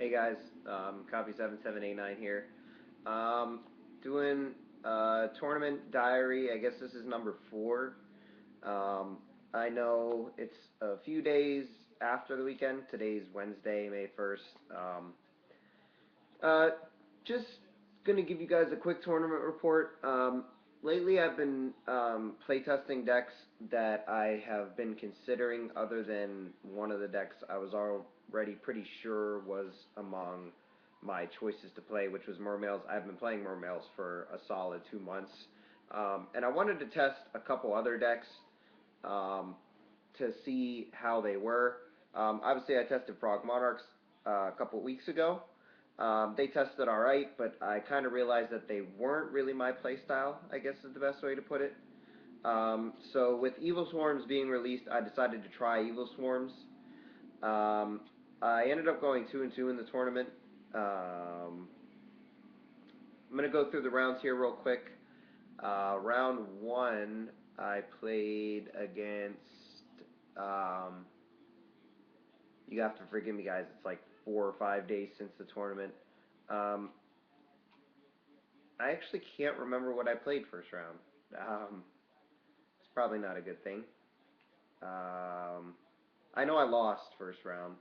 Hey guys, Copy7789 here. Um, Doing tournament diary. I guess this is number 4. Um, I know it's a few days after the weekend. Today's Wednesday, May 1st. Uh, just gonna give you guys a quick tournament report. Lately, I've been playtesting decks that I have been considering, other than one of the decks I was already pretty sure was among my choices to play, which was Mermails. I've been playing Mermails for a solid 2 months, and I wanted to test a couple other decks um, to see how they were. Obviously, I tested Frog Monarchs a couple weeks ago. They tested all right, but I kind of realized that they weren't really my playstyle, I guess is the best way to put it. So with Evilswarms being released, I decided to try Evilswarms. Um, I ended up going 2-2 in the tournament. I'm going to go through the rounds here real quick. Round 1, I played against. Um, you have to forgive me, guys. It's like 4 or 5 days since the tournament. Um, I actually can't remember what I played first round. It's probably not a good thing. Um, I know I lost first round.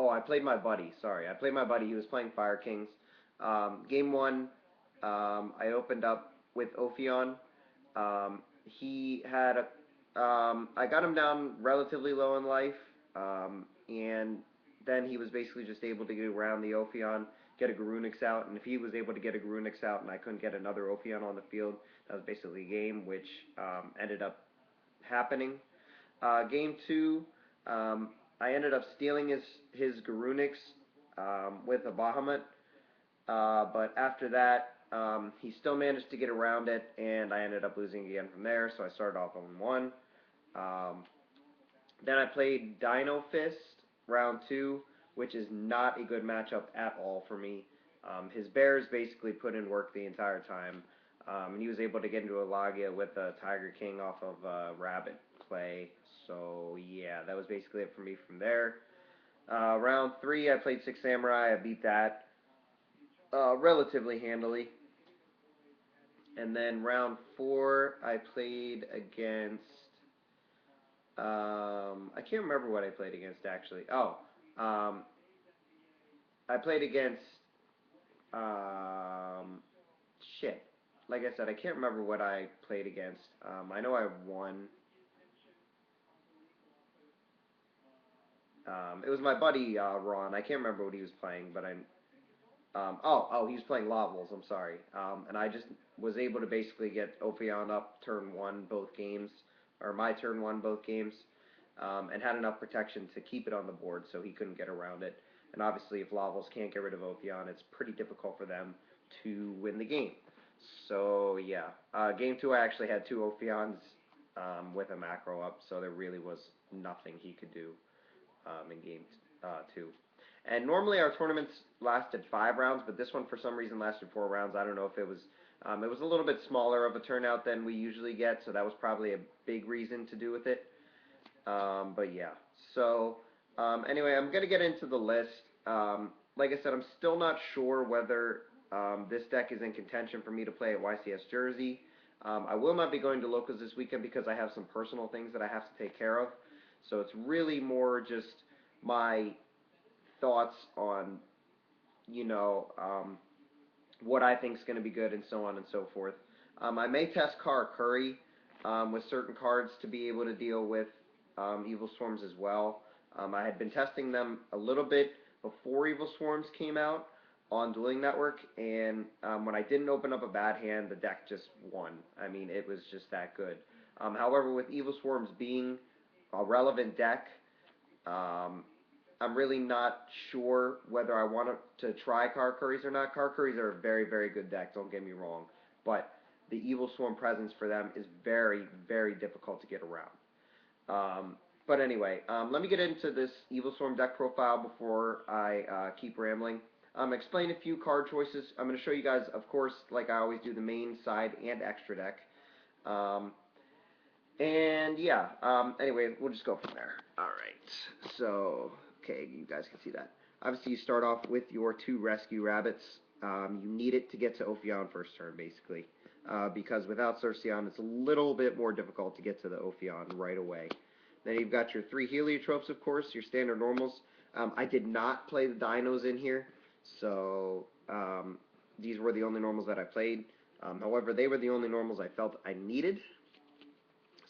I played my buddy. Sorry, I played my buddy. He was playing Fire Kings. Game 1, I opened up with Ophion. He had I got him down relatively low in life, and then he was basically just able to get around the Ophion, get a Garunix out, and if he was able to get a Garunix out and I couldn't get another Ophion on the field, that was basically a game, which ended up happening. Game 2, um, I ended up stealing his Garunix with a Bahamut, but after that, he still managed to get around it, and I ended up losing again from there, so I started off on 1. Um, then I played Dino Fist round 2, which is not a good matchup at all for me. His bears basically put in work the entire time, and he was able to get into a Lagia with a Tiger King off of Rabbit play. So yeah, that was basically it for me from there. Round 3, I played Six Samurai. I beat that relatively handily. And then round 4, I played against. I can't remember what I played against actually. Um, I played against. Um, shit. Like I said, I can't remember what I played against. I know I won. It was my buddy Ron. I can't remember what he was playing, but I he was playing Lavels. I'm sorry. And I just was able to basically get Ophion up turn 1 both games, or my turn 1 both games, and had enough protection to keep it on the board so he couldn't get around it. And obviously, if Lavels can't get rid of Ophion, it's pretty difficult for them to win the game. So yeah, game 2 I actually had 2 Ophions with a macro up, so there really was nothing he could do in game 2. And normally our tournaments lasted 5 rounds, but this one for some reason lasted 4 rounds. I don't know if it was a little bit smaller of a turnout than we usually get, so that was probably a big reason to do with it. But yeah, so anyway, I'm gonna get into the list. Like I said, I'm still not sure whether this deck is in contention for me to play at YCS Jersey. I will not be going to locals this weekend because I have some personal things that I have to take care of. So it's really more just my thoughts on, you know, what I think is going to be good and so on and so forth. I may test Kara Curry with certain cards to be able to deal with Evil Swarms as well. I had been testing them a little bit before Evil Swarms came out on Dueling Network, and when I didn't open up a bad hand, the deck just won. I mean, it was just that good. However, with Evil Swarms being a relevant deck, um, I'm really not sure whether I want to try Car Curries or not. Car Curries are a very, very good deck, don't get me wrong. But the Evil Swarm presence for them is very, very difficult to get around. But anyway, let me get into this Evil Swarm deck profile before I keep rambling. Explain a few card choices. I'm going to show you guys, of course, like I always do, the main, side, and extra deck. Um, and yeah, anyway, we'll just go from there. Alright, so Okay, you guys can see that. Obviously, you start off with your 2 rescue rabbits. You need it to get to Ophion first turn, basically. Because without Cercion, it's a little bit more difficult to get to the Ophion right away. Then you've got your 3 heliotropes, of course, your standard normals. I did not play the dinos in here, so these were the only normals that I played. However, they were the only normals I felt I needed,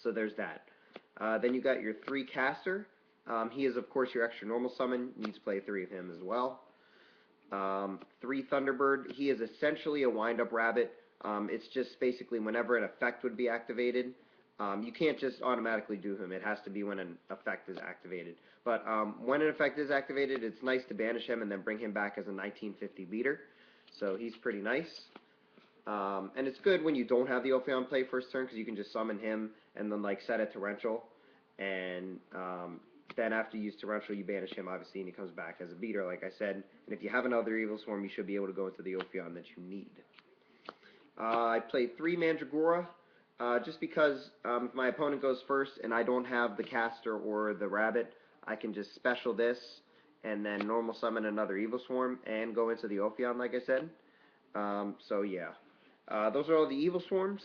so there's that. Then you got your 3 caster. He is, of course, your extra normal summon. You need to play 3 of him as well. 3 Thunderbird. He is essentially a wind-up rabbit. It's just basically whenever an effect would be activated. You can't just automatically do him. It has to be when an effect is activated. But when an effect is activated, it's nice to banish him and then bring him back as a 1950 leader. So he's pretty nice. And it's good when you don't have the Ophion play first turn, because you can just summon him and then like set a torrential, and then after you use torrential, you banish him obviously, and he comes back as a beater, like I said. And if you have another Evilswarm, you should be able to go into the Ophion that you need. I played 3 Mandragora, just because if my opponent goes first and I don't have the caster or the rabbit, I can just special this and then normal summon another Evilswarm and go into the Ophion, like I said. So yeah. Those are all the Evilswarms.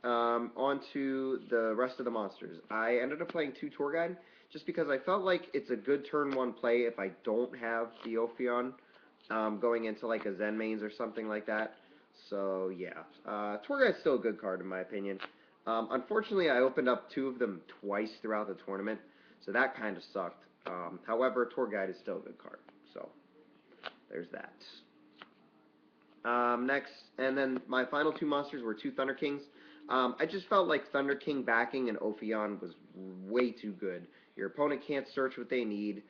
On to the rest of the monsters. I ended up playing 2 Tour Guide just because I felt like it's a good turn 1 play if I don't have the Ophion going into like a Zen mains or something like that. So yeah, Tour Guide's still a good card in my opinion. Unfortunately, I opened up 2 of them twice throughout the tournament, so that kind of sucked. However, Tour Guide is still a good card, so there's that. Next, and then my final 2 monsters were 2 Thunder Kings. I just felt like Thunder King backing an Ophion was way too good. Your opponent can't search what they need,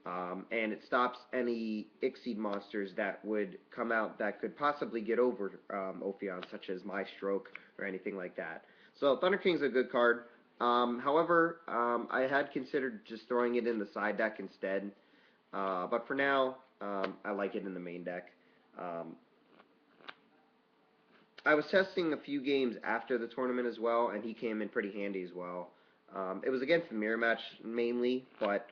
and it stops any Exceed monsters that would come out that could possibly get over Ophion, such as My Stroke or anything like that. So Thunder King's a good card. However, I had considered just throwing it in the side deck instead, but for now, I like it in the main deck. I was testing a few games after the tournament as well, and he came in pretty handy as well. It was against the mirror match mainly, but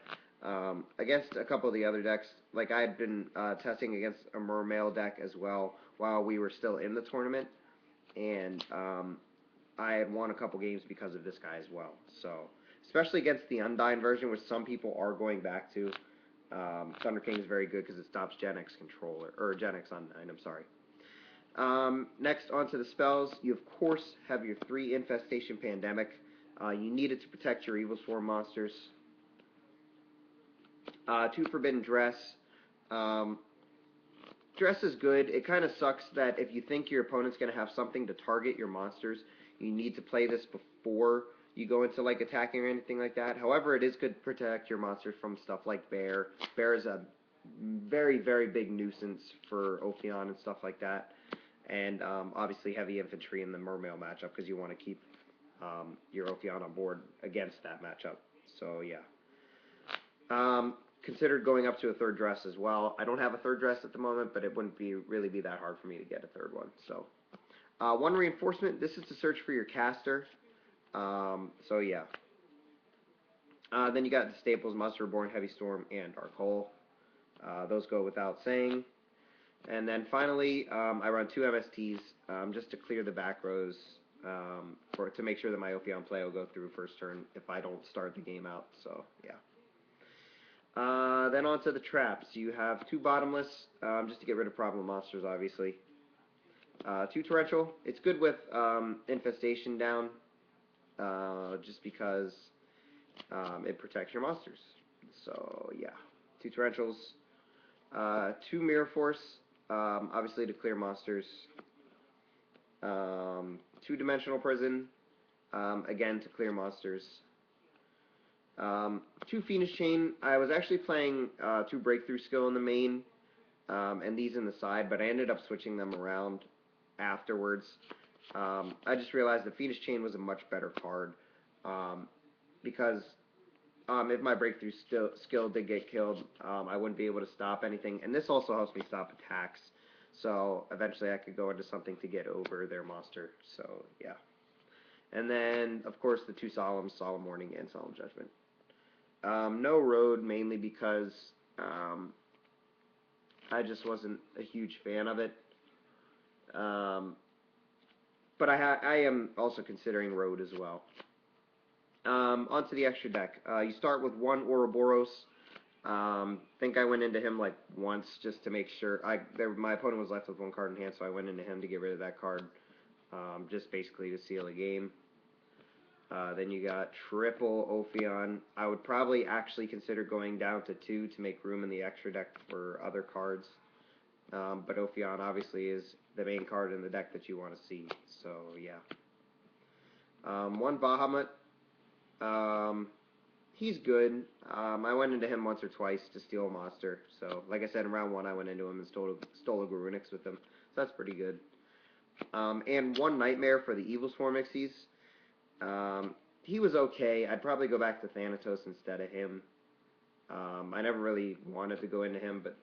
against a couple of the other decks, like I had been testing against a Mermail deck as well while we were still in the tournament, and I had won a couple games because of this guy as well. So, especially against the Undyne version, which some people are going back to, Thunder King is very good because it stops Gen X controller, or Gen X Undyne, I'm sorry. Next, onto the spells. You, of course, have your 3 Infestation Pandemic. You need it to protect your Evilswarm monsters. 2 Forbidden Dress. Dress is good. It kind of sucks that if you think your opponent's going to have something to target your monsters, you need to play this before you go into like attacking or anything like that. However, it is good to protect your monsters from stuff like Bear. Bear is a very, very big nuisance for Ophion and stuff like that. And obviously heavy infantry in the Mermail matchup because you want to keep your Ophion on board against that matchup. So yeah. Considered going up to a 3rd dress as well. I don't have a 3rd dress at the moment, but it wouldn't really be that hard for me to get a 3rd one. So 1 reinforcement. This is to search for your caster. So yeah. Then you got the staples: Monster Reborn, Heavy Storm, and Dark Hole. Those go without saying. And then finally, I run 2 MSTs just to clear the back rows to make sure that my Ophion play will go through first turn if I don't start the game out. So yeah. Then on to the traps. You have 2 bottomless just to get rid of problem monsters, obviously. 2 torrential. It's good with infestation down just because it protects your monsters. So yeah, 2 torrentials. 2 Mirror Force, obviously to clear monsters. 2 Dimensional Prison, again to clear monsters. 2 Phoenix Chain. I was actually playing 2 Breakthrough Skill in the main, and these in the side, but I ended up switching them around afterwards. I just realized that Phoenix Chain was a much better card, because if my breakthrough skill did get killed, I wouldn't be able to stop anything. And this also helps me stop attacks. So eventually I could go into something to get over their monster. So yeah. And then, of course, the 2 Solemn Warning and Solemn Judgment. No Road, mainly because Um, I just wasn't a huge fan of it. Um, but I am also considering Road as well. Onto the extra deck. You start with one Ouroboros. Think I went into him like once just to make sure. My opponent was left with one card in hand, so I went into him to get rid of that card, just basically to seal the game. Then you got triple Ophion. I would probably actually consider going down to two to make room in the extra deck for other cards. But Ophion obviously is the main card in the deck that you want to see. So yeah. One Bahamut. Um, he's good. I went into him once or twice to steal a monster. So like I said, in round one I went into him and stole a Garunix with him. So that's pretty good. And one Nightmare for the Evilswarm Mixies. He was okay. I'd probably go back to Thanatos instead of him. I never really wanted to go into him, but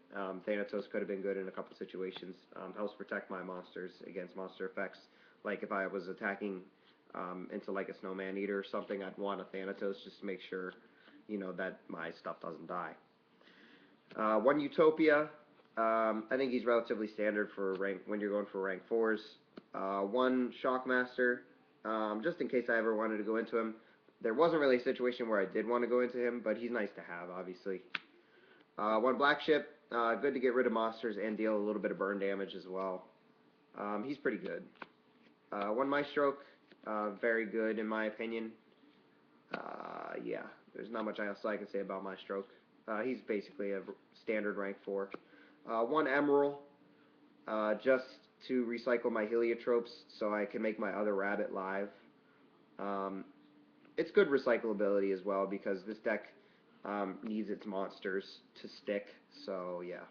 Thanatos could have been good in a couple situations. Helps protect my monsters against monster effects. Like if I was attacking into like a Snowman Eater or something, I'd want a Thanatos just to make sure, that my stuff doesn't die. One Utopia. I think he's relatively standard for rank when you're going for rank 4s. One Shockmaster, just in case I ever wanted to go into him. There wasn't really a situation where I did want to go into him, but he's nice to have, obviously. One Black Ship, good to get rid of monsters and deal a little bit of burn damage as well. He's pretty good. One Maestroke, very good in my opinion. Yeah, there's not much else I can say about Maestroke. He's basically a standard rank 4. One Emerald, just to recycle my heliotropes so I can make my other rabbit live. It's good recyclability as well because this deck needs its monsters to stick, so yeah.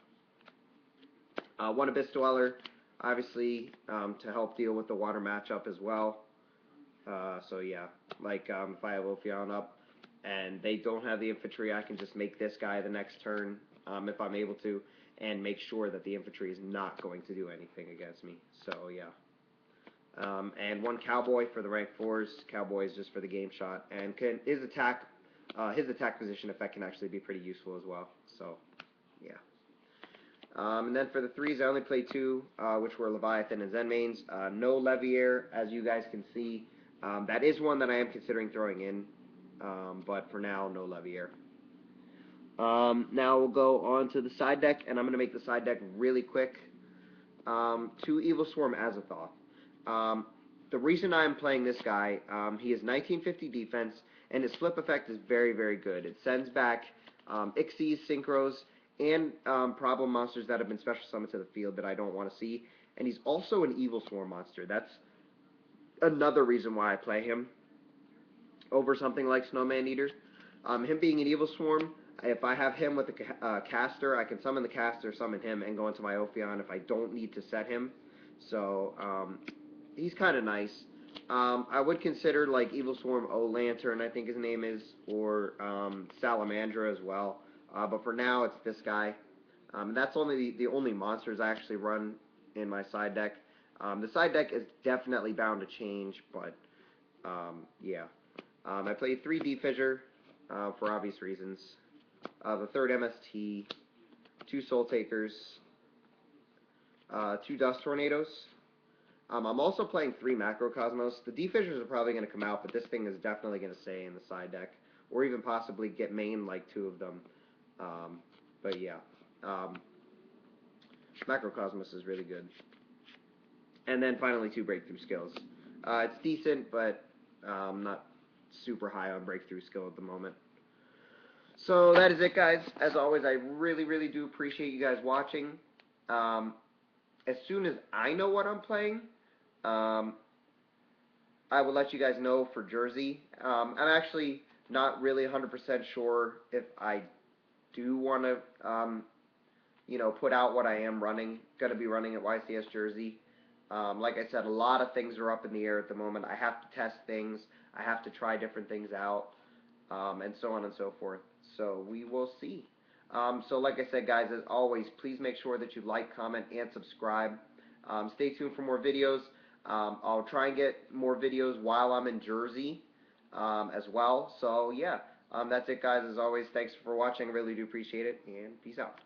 One Abyss Dweller, obviously, to help deal with the water matchup as well. So yeah, like if I have Ophion up and they don't have the infantry, I can just make this guy the next turn if I'm able to, and make sure that the infantry is not going to do anything against me. So yeah. And one Cowboy for the rank 4s. Cowboy is just for the game shot, and his attack position effect can actually be pretty useful as well. So yeah. And then for the 3s, I only played 2, which were Leviathan and Zenmanes. No Levier, as you guys can see. That is one that I am considering throwing in, but for now, no Levier. Now we'll go on to the side deck, and I'm going to make the side deck really quick. 2 Evilswarm Azathoth. The reason I'm playing this guy, he has 1950 defense, and his flip effect is very, very good. It sends back Ixies, Synchros, and problem monsters that have been special summoned to the field that I don't want to see. And he's also an Evilswarm monster. That's another reason why I play him over something like Snowman Eater. Him being an Evilswarm, if I have him with a caster, I can summon the caster, summon him, and go into my Ophion if I don't need to set him. So he's kind of nice. I would consider like Evilswarm O-Lantern, I think his name is, or Salamandra as well. But for now, it's this guy. That's only the only monsters I actually run in my side deck. The side deck is definitely bound to change, but yeah. I played 3 D-Fissure for obvious reasons. The 3rd MST, 2 Soul Takers, 2 Dust Tornadoes. I'm also playing 3 Macrocosmos. The D-Fissures are probably going to come out, but this thing is definitely going to stay in the side deck, or even possibly get main like 2 of them. But yeah, Macrocosmos is really good. And then finally 2 Breakthrough Skills. It's decent, but not super high on Breakthrough Skill at the moment. So that is it, guys. As always, I really, really do appreciate you guys watching. As soon as I know what I'm playing, I will let you guys know for Jersey. I'm actually not really 100% sure if I do want to, put out what I am running. Going to be running at YCS Jersey. Like I said, a lot of things are up in the air at the moment. I have to test things. I have to try different things out, and so on and so forth. So we will see. So like I said, guys, as always, please make sure that you like, comment, and subscribe. Stay tuned for more videos. I'll try and get more videos while I'm in Jersey as well. So yeah, That's it, guys. As always, thanks for watching. Really do appreciate it, and peace out.